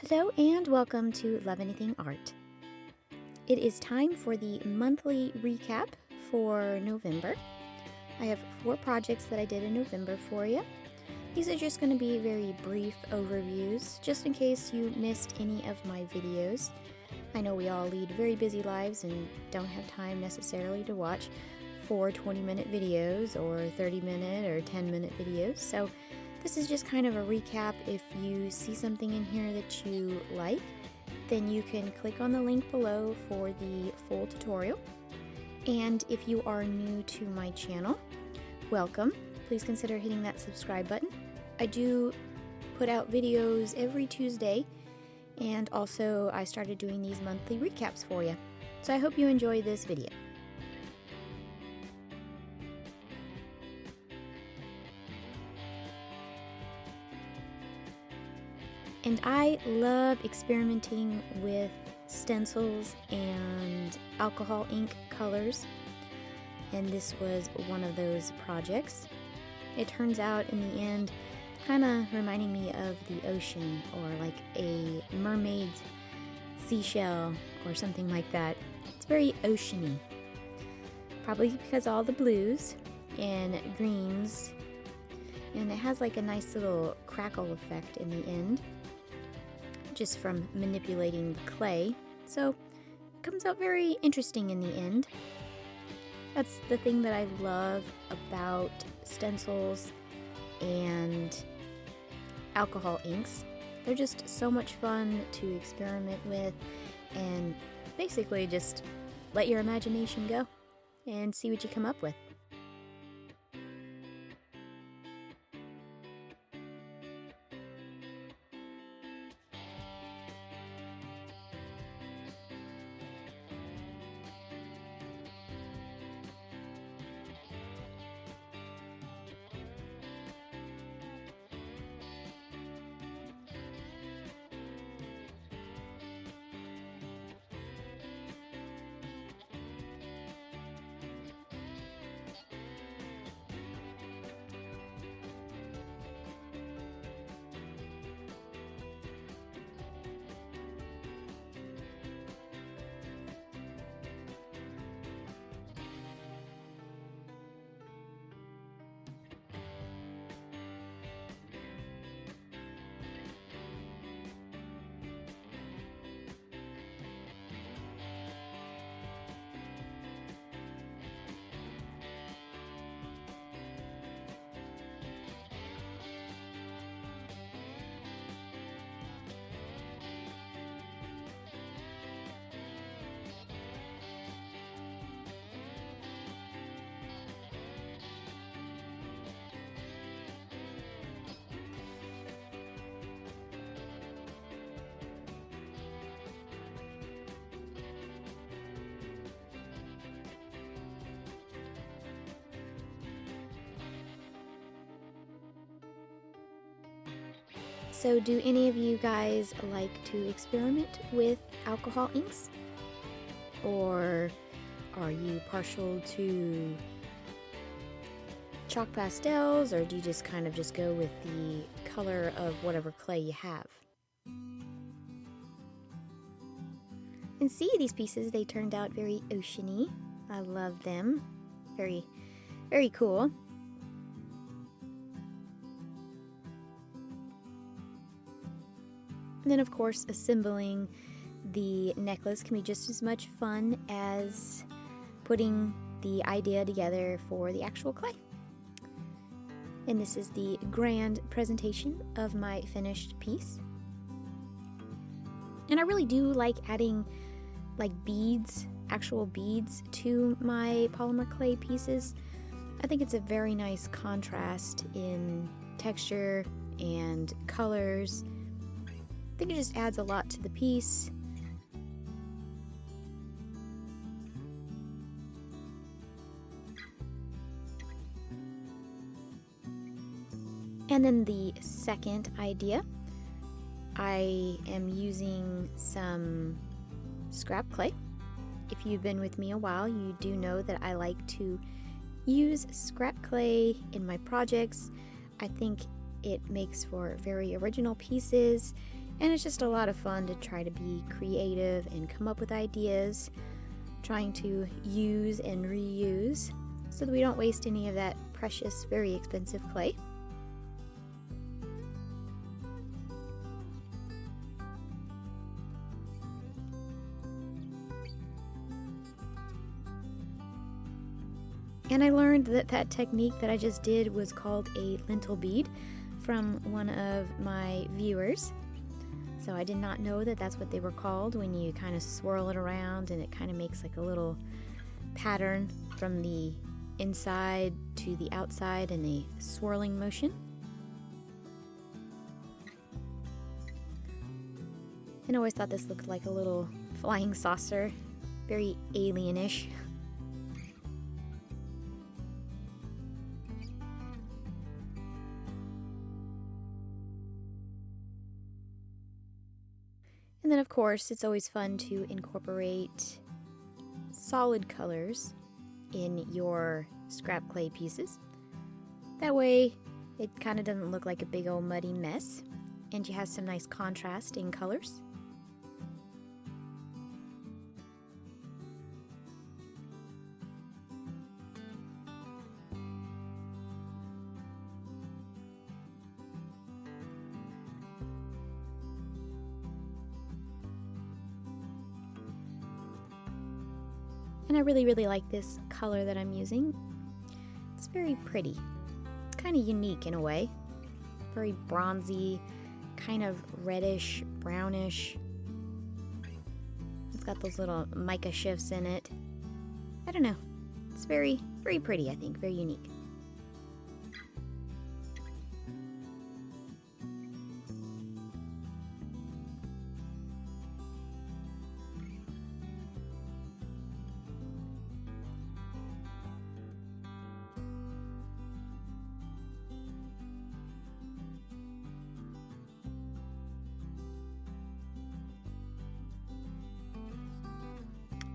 Hello and welcome to Love Anything Art. It is time for the monthly recap for November. I have 4 projects that I did in November for you. These are just going to be very brief overviews, just in case you missed any of my videos. I know we all lead very busy lives and don't have time necessarily to watch 4 20-minute videos or 30-minute or 10-minute videos, so this is just kind of a recap. If you see something in here that you like, then you can click on the link below for the full tutorial. And if you are new to my channel, welcome. Please consider hitting that subscribe button. I do put out videos every Tuesday, and also I started doing these monthly recaps for you. So I hope you enjoy this video. And I love experimenting with stencils and alcohol ink colors, and this was one of those projects. It turns out in the end kind of reminding me of the ocean, or like a mermaid's seashell or something like that. It's very oceany, probably because all the blues and greens, and it has like a nice little crackle effect in the end, just from manipulating the clay, so it comes out very interesting in the end. That's the thing that I love about stencils and alcohol inks. They're just so much fun to experiment with, and basically just let your imagination go and see what you come up with. So do any of you guys like to experiment with alcohol inks? Or are you partial to chalk pastels, or do you just kind of just go with the color of whatever clay you have? And see, these pieces, they turned out very oceany. I love them. Very, very cool. And then, of course, assembling the necklace can be just as much fun as putting the idea together for the actual clay. And this is the grand presentation of my finished piece. And I really do like adding like beads, actual beads, to my polymer clay pieces. I think it's a very nice contrast in texture and colors. I think it just adds a lot to the piece. And then the second idea, I am using some scrap clay. If you've been with me a while, you do know that I like to use scrap clay in my projects. I think it makes for very original pieces, And it's just a lot of fun to try to be creative and come up with ideas, trying to use and reuse so that we don't waste any of that precious, very expensive clay. And I learned that that technique that I just did was called a lentil bead from one of my viewers. So I did not know that that's what they were called when you kind of swirl it around and it kind of makes like a little pattern from the inside to the outside in a swirling motion. And I always thought this looked like a little flying saucer, very alienish. And then of course, it's always fun to incorporate solid colors in your scrap clay pieces. That way, it kind of doesn't look like a big old muddy mess, and you have some nice contrast in colors. And I really like this color that I'm using. It's very pretty. It's kind of unique in a way. Very bronzy, kind of reddish, brownish. It's got those little mica shifts in it. I don't know. It's very pretty, I think. Very unique.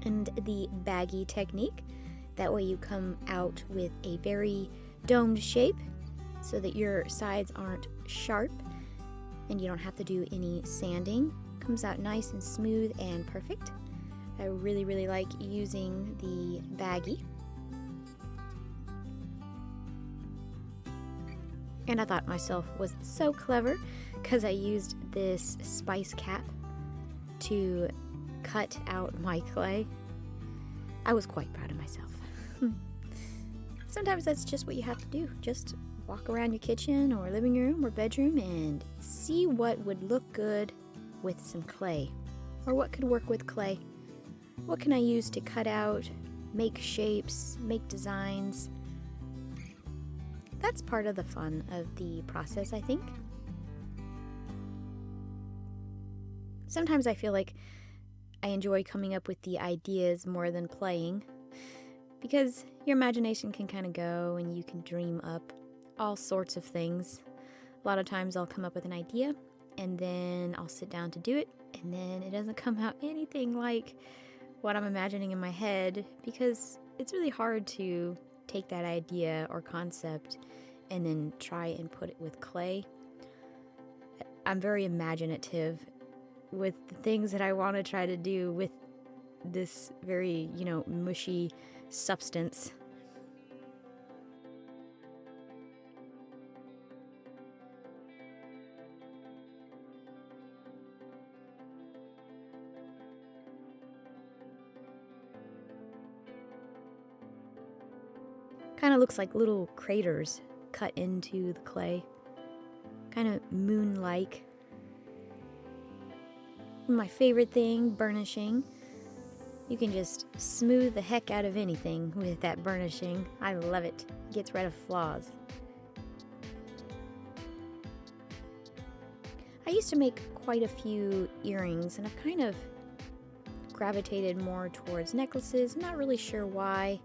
And the baggy technique. That way you come out with a very domed shape so that your sides aren't sharp and you don't have to do any sanding. Comes out nice and smooth and perfect. I really like using the baggy. And I thought myself was so clever because I used this spice cap to cut out my clay. I was quite proud of myself. Sometimes that's just what you have to do. Just walk around your kitchen or living room or bedroom and see what would look good with some clay, or what could work with clay. What can I use to cut out, make shapes, make designs? That's part of the fun of the process, I think. Sometimes I feel like I enjoy coming up with the ideas more than playing, because your imagination can kind of go and you can dream up all sorts of things. A lot of times I'll come up with an idea and then I'll sit down to do it, and then it doesn't come out anything like what I'm imagining in my head, because it's really hard to take that idea or concept and then try and put it with clay. I'm very imaginative with the things that I want to try to do with this very, mushy substance. Kind of looks like little craters cut into the clay. Kind of moon-like. My favorite thing, burnishing. You can just smooth the heck out of anything with that burnishing. I love it. It gets rid of flaws. I used to make quite a few earrings, and I've kind of gravitated more towards necklaces. Not really sure why.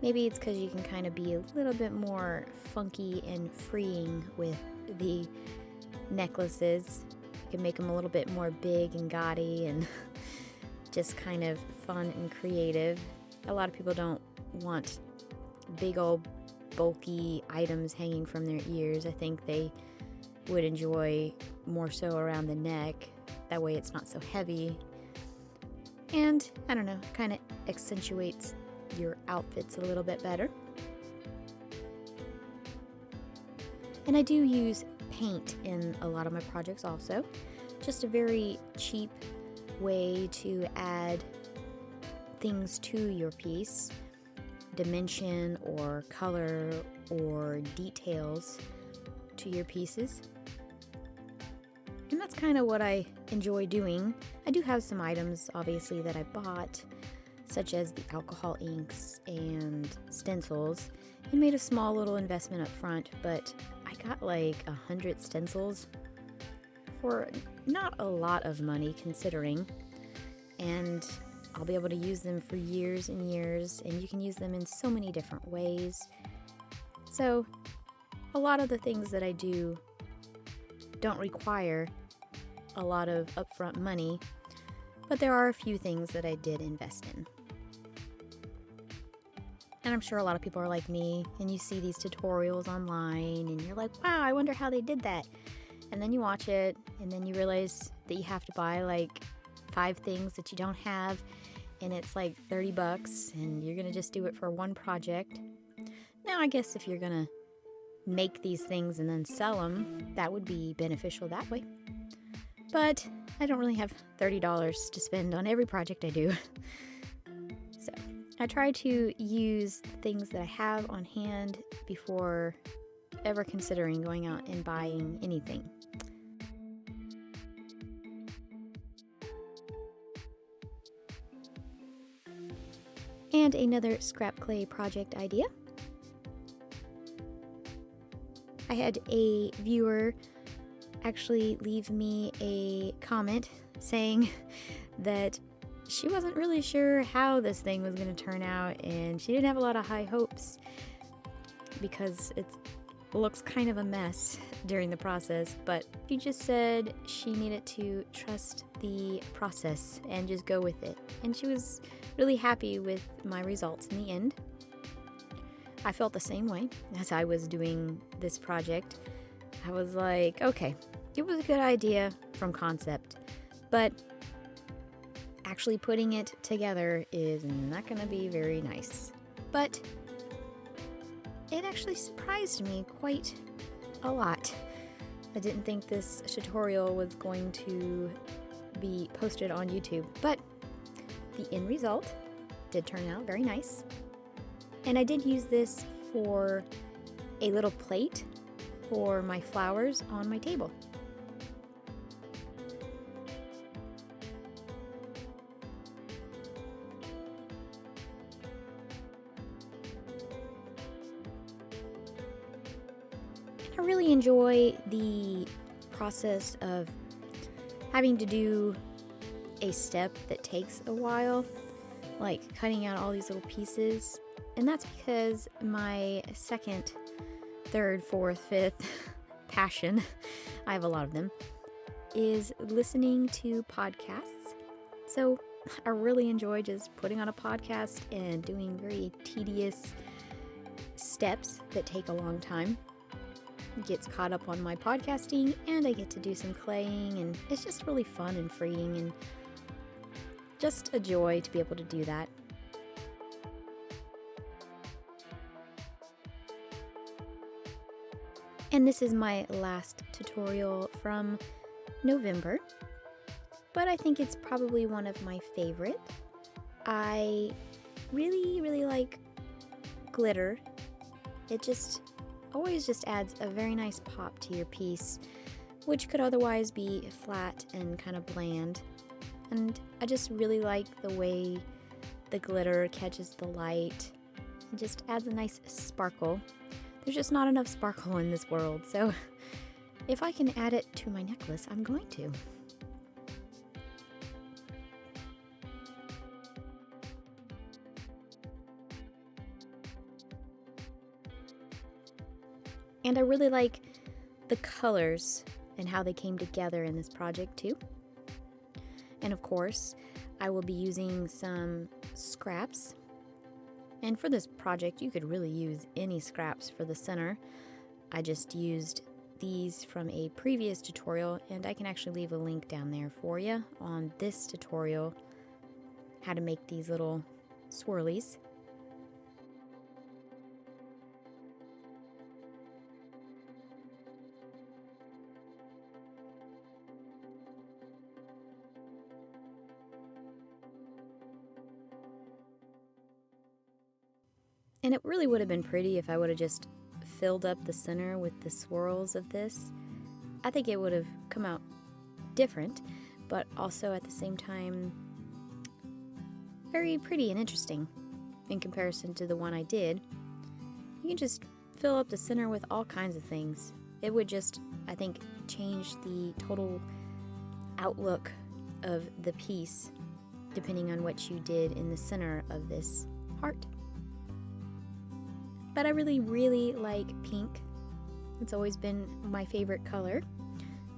Maybe it's because you can kind of be a little bit more funky and freeing with the necklaces. You can make them a little bit more big and gaudy and just kind of fun and creative. A lot of people don't want big old bulky items hanging from their ears. I think they would enjoy more so around the neck. That way it's not so heavy. And I don't know, kind of accentuates your outfits a little bit better. And I do use paint in a lot of my projects also. Just a very cheap way to add things to your piece, dimension or color or details to your pieces. And that's kind of what I enjoy doing. I do have some items, obviously, that I bought, such as the alcohol inks and stencils, and made a small little investment up front, but I got like 100 stencils for not a lot of money considering, and I'll be able to use them for years and years, and you can use them in so many different ways. So a lot of the things that I do don't require a lot of upfront money, but there are a few things that I did invest in. And I'm sure a lot of people are like me, and you see these tutorials online, and you're like, wow, I wonder how they did that. And then you watch it, and then you realize that you have to buy like 5 things that you don't have, and it's like $30, and you're gonna just do it for one project. Now, I guess if you're gonna make these things and then sell them, that would be beneficial that way. But I don't really have $30 to spend on every project I do. So I try to use things that I have on hand before ever considering going out and buying anything. And another scrap clay project idea. I had a viewer actually leave me a comment saying that she wasn't really sure how this thing was going to turn out, and she didn't have a lot of high hopes because it looks kind of a mess during the process, but she just said she needed to trust the process and just go with it, and she was really happy with my results in the end. I felt the same way as I was doing this project. I was like, okay, it was a good idea from concept, but actually putting it together is not going to be very nice. But it actually surprised me quite a lot. I didn't think this tutorial was going to be posted on YouTube, but the end result did turn out very nice. And I did use this for a little plate for my flowers on my table. And I really enjoy the process of having to do a step that takes a while, like cutting out all these little pieces. And that's because my second, third, fourth, fifth passion, I have a lot of them, is listening to podcasts. So I really enjoy just putting on a podcast and doing very tedious steps that take a long time. It gets caught up on my podcasting, and I get to do some claying, and it's just really fun and freeing, and just a joy to be able to do that. And this is my last tutorial from November, but I think it's probably one of my favorite. I really like glitter. It just always just adds a very nice pop to your piece, which could otherwise be flat and kind of bland. And I just really like the way the glitter catches the light and just adds a nice sparkle. There's just not enough sparkle in this world, so if I can add it to my necklace, I'm going to. And I really like the colors and how they came together in this project too. And of course, I will be using some scraps. And for this project, you could really use any scraps for the center. I just used these from a previous tutorial, and I can actually leave a link down there for you on this tutorial, how to make these little swirlies. And it really would have been pretty if I would have just filled up the center with the swirls of this. I think it would have come out different, but also at the same time very pretty and interesting in comparison to the one I did. You can just fill up the center with all kinds of things. It would just, I think, change the total outlook of the piece depending on what you did in the center of this heart. But I really, really like pink. It's always been my favorite color,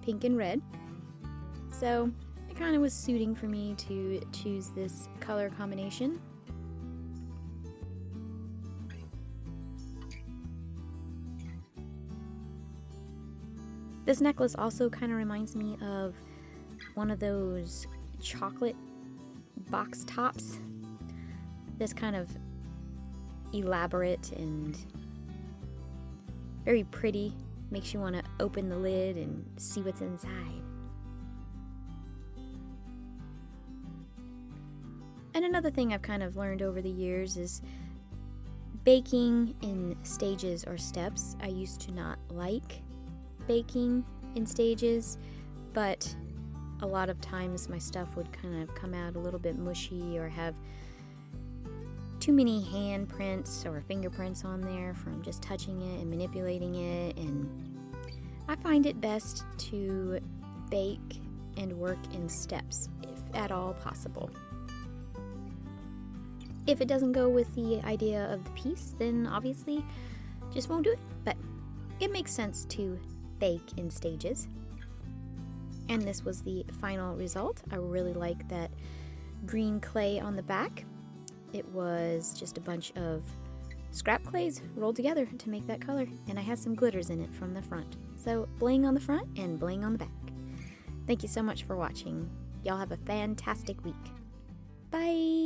pink and red. So it kind of was suiting for me to choose this color combination. This necklace also kind of reminds me of one of those chocolate box tops. This kind of elaborate and very pretty, makes you want to open the lid and see what's inside. And another thing I've kind of learned over the years is baking in stages or steps. I used to not like baking in stages, but a lot of times my stuff would kind of come out a little bit mushy or have too many handprints or fingerprints on there from just touching it and manipulating it, and I find it best to bake and work in steps if at all possible. If it doesn't go with the idea of the piece, then obviously just won't do it, but it makes sense to bake in stages. And this was the final result. I really like that green clay on the back. It was just a bunch of scrap clays rolled together to make that color, and I had some glitters in it from the front. So bling on the front and bling on the back. Thank you so much for watching. Y'all have a fantastic week. Bye!